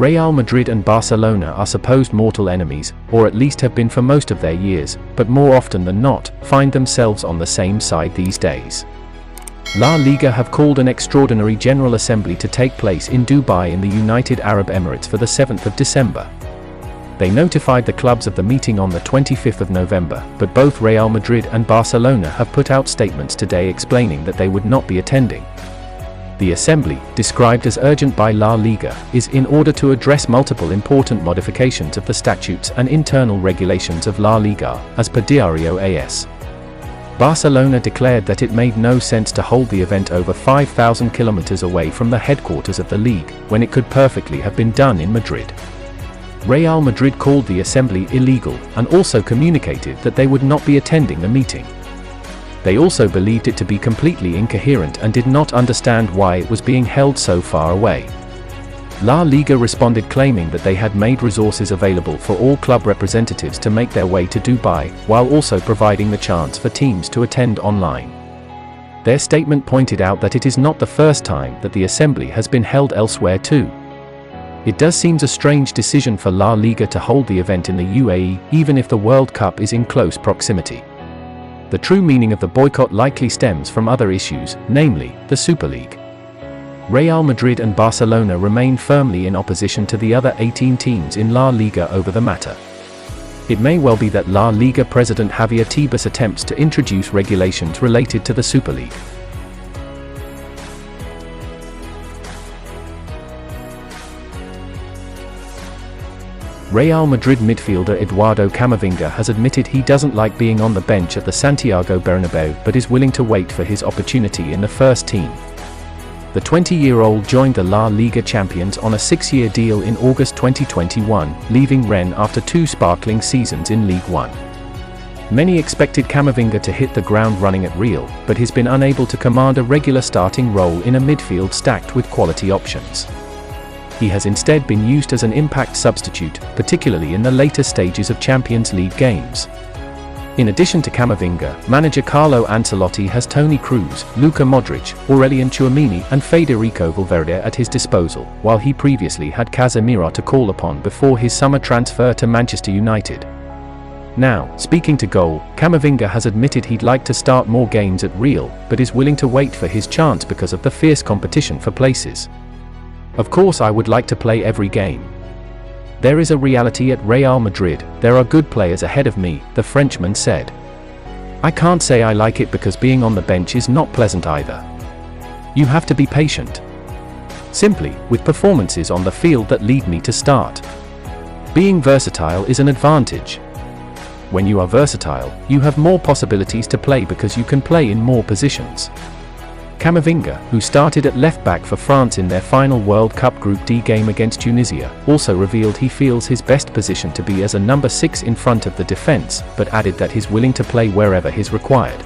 Real Madrid and Barcelona are supposed mortal enemies, or at least have been for most of their years, but more often than not, find themselves on the same side these days. La Liga have called an extraordinary General Assembly to take place in Dubai in the United Arab Emirates for the 7th of December. They notified the clubs of the meeting on the 25th of November, but both Real Madrid and Barcelona have put out statements today explaining that they would not be attending. The assembly, described as urgent by La Liga, is in order to address multiple important modifications of the statutes and internal regulations of La Liga, as per Diario AS. Barcelona declared that it made no sense to hold the event over 5,000 kilometers away from the headquarters of the league, when it could perfectly have been done in Madrid. Real Madrid called the assembly illegal, and also communicated that they would not be attending the meeting. They also believed it to be completely incoherent and did not understand why it was being held so far away. La Liga responded claiming that they had made resources available for all club representatives to make their way to Dubai, while also providing the chance for teams to attend online. Their statement pointed out that it is not the first time that the assembly has been held elsewhere too. It does seem a strange decision for La Liga to hold the event in the UAE, even if the World Cup is in close proximity. The true meaning of the boycott likely stems from other issues, namely, the Super League. Real Madrid and Barcelona remain firmly in opposition to the other 18 teams in La Liga over the matter. It may well be that La Liga President Javier Tebas attempts to introduce regulations related to the Super League. Real Madrid midfielder Eduardo Camavinga has admitted he doesn't like being on the bench at the Santiago Bernabeu but is willing to wait for his opportunity in the first team. The 20-year-old joined the La Liga champions on a 6-year deal in August 2021, leaving Rennes after 2 sparkling seasons in Ligue 1. Many expected Camavinga to hit the ground running at Real, but he's been unable to command a regular starting role in a midfield stacked with quality options. He has instead been used as an impact substitute, particularly in the later stages of Champions League games. In addition to Camavinga, manager Carlo Ancelotti has Toni Kroos, Luka Modric, Aurelien Tchouameni and Federico Valverde at his disposal, while he previously had Casemiro to call upon before his summer transfer to Manchester United. Now, speaking to Goal, Camavinga has admitted he'd like to start more games at Real, but is willing to wait for his chance because of the fierce competition for places. Of course I would like to play every game. There is a reality at Real Madrid, there are good players ahead of me, the Frenchman said. I can't say I like it because being on the bench is not pleasant either. You have to be patient. Simply, with performances on the field that lead me to start. Being versatile is an advantage. When you are versatile, you have more possibilities to play because you can play in more positions. Camavinga, who started at left-back for France in their final World Cup Group D game against Tunisia, also revealed he feels his best position to be as a number 6 in front of the defense, but added that he's willing to play wherever he's required.